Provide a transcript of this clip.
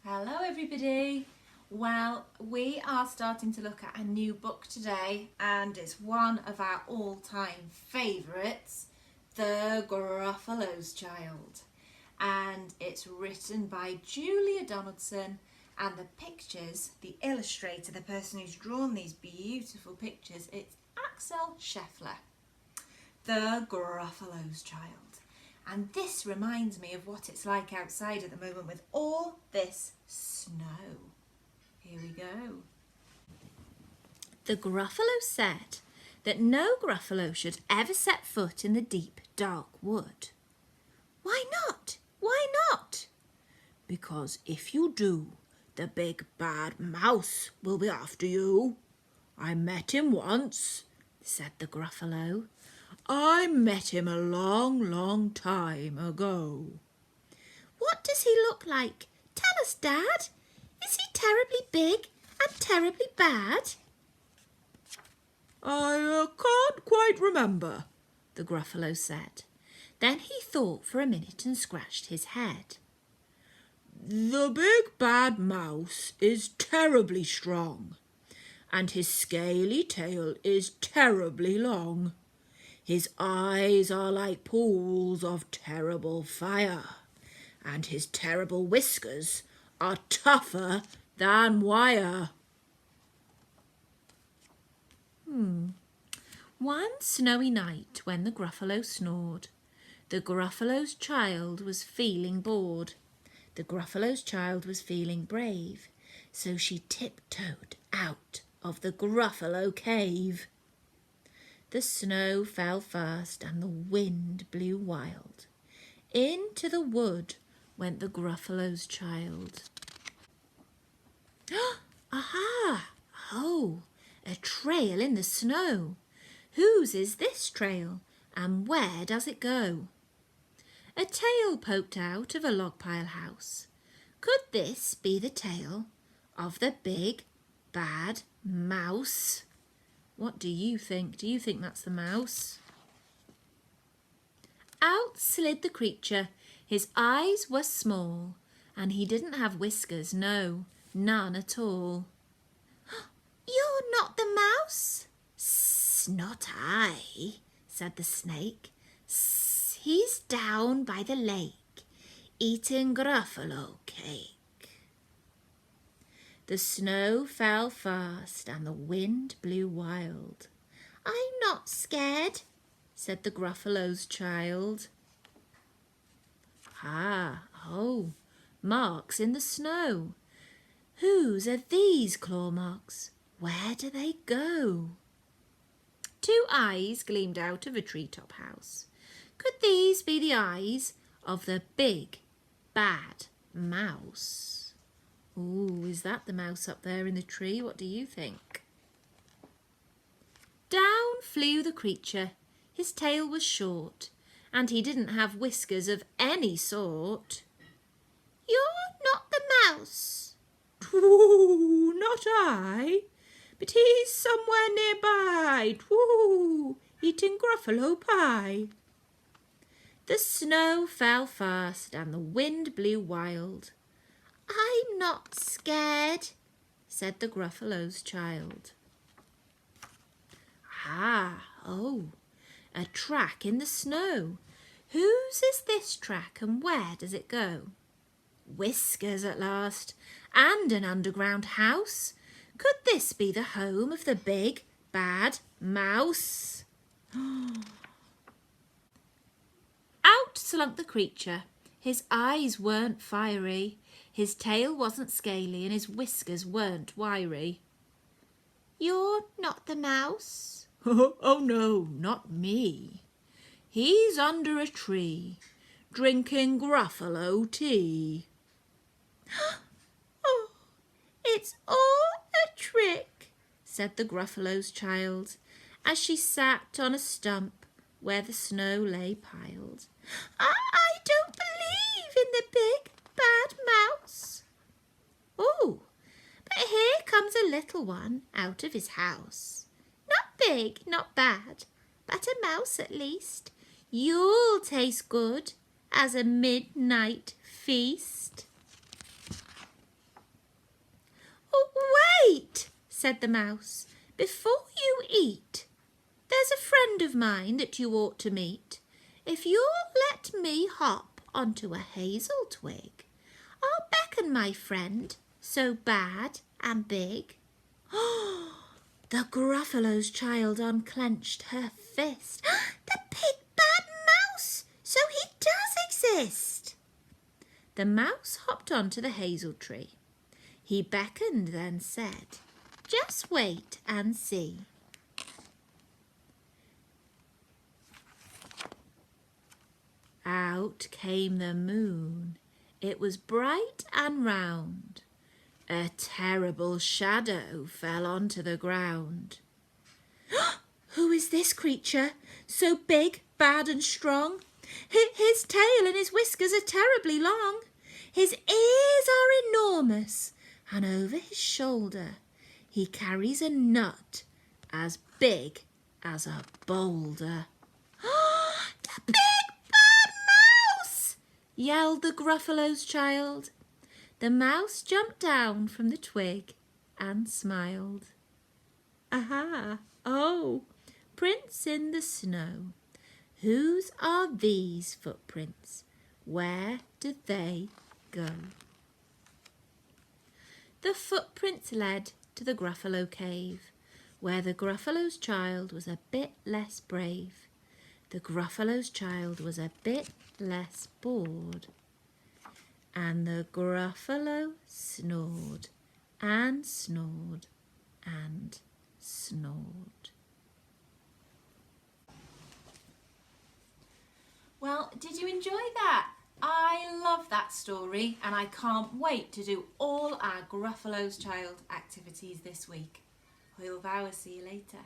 Hello everybody. Well, we are starting to look at a new book today and it's one of our all-time favourites, The Gruffalo's Child. And it's written by Julia Donaldson and the pictures, the illustrator, the person who's drawn these beautiful pictures, it's Axel Scheffler. The Gruffalo's Child. And this reminds me of what it's like outside at the moment with all this snow. Here we go. The Gruffalo said that no Gruffalo should ever set foot in the deep, dark wood. Why not? Why not? Because if you do, the big bad mouse will be after you. I met him once, said the Gruffalo. I met him a long, long time ago. What does he look like? Tell us, Dad. Is he terribly big and terribly bad? I can't quite remember, the Gruffalo said. Then he thought for a minute and scratched his head. The big bad mouse is terribly strong, and his scaly tail is terribly long. His eyes are like pools of terrible fire, and his terrible whiskers are tougher than wire. One snowy night when the Gruffalo snored, the Gruffalo's child was feeling bored. The Gruffalo's child was feeling brave, so she tiptoed out of the Gruffalo cave. The snow fell fast and the wind blew wild. Into the wood went the Gruffalo's child. Aha! Oh, a trail in the snow. Whose is this trail and where does it go? A tail poked out of a log pile house. Could this be the tail of the big bad mouse? What do you think? Do you think that's the mouse? Out slid the creature. His eyes were small, and he didn't have whiskers, no, none at all. You're not the mouse? Not I, said the snake. He's down by the lake, eating Gruffalo cake. The snow fell fast and the wind blew wild. I'm not scared, said the Gruffalo's child. Oh, marks in the snow. Whose are these claw marks? Where do they go? Two eyes gleamed out of a treetop house. Could these be the eyes of the big, bad mouse? Ooh, is that the mouse up there in the tree? What do you think? Down flew the creature. His tail was short, and he didn't have whiskers of any sort. You're not the mouse. Twoo, not I, but he's somewhere nearby, twoo, eating Gruffalo pie. The snow fell fast and the wind blew wild. I'm not scared, said the Gruffalo's child. Oh, a track in the snow. Whose is this track and where does it go? Whiskers at last, and an underground house. Could this be the home of the big, bad mouse? Out slunk the creature. His eyes weren't fiery, his tail wasn't scaly, and his whiskers weren't wiry. You're not the mouse? Oh no, not me. He's under a tree, drinking Gruffalo tea. Oh, it's all a trick, said the Gruffalo's child, as she sat on a stump where the snow lay piled. I don't believe in the big bad mouse. Oh, but here comes a little one out of his house. Not big, not bad, but a mouse at least. You'll taste good as a midnight feast. said the mouse, "before you eat, there's a friend of mine that you ought to meet. If you'll let me hop onto a hazel twig, I'll beckon my friend so bad and big." The Gruffalo's child unclenched her fist. The big bad mouse! So he does exist! The mouse hopped onto the hazel tree. He beckoned, then said, "Just wait and see." Out came the moon. It was bright and round. A terrible shadow fell onto the ground. "Who is this creature, so big, bad and strong? His tail and his whiskers are terribly long. His ears are enormous, and over his shoulder he carries a nut as big as a boulder." "The big bad mouse!" yelled the Gruffalo's child. The mouse jumped down from the twig and smiled. "Aha! Oh, prints in the snow. Whose are these footprints? Where did they go?" The footprints led to the Gruffalo cave, where the Gruffalo's child was a bit less brave. The Gruffalo's child was a bit less bored. And the Gruffalo snored and snored and snored. Well, did you enjoy that? I love that story and I can't wait to do all our Gruffalo's child activities this week. Hwyl fawr, see you later.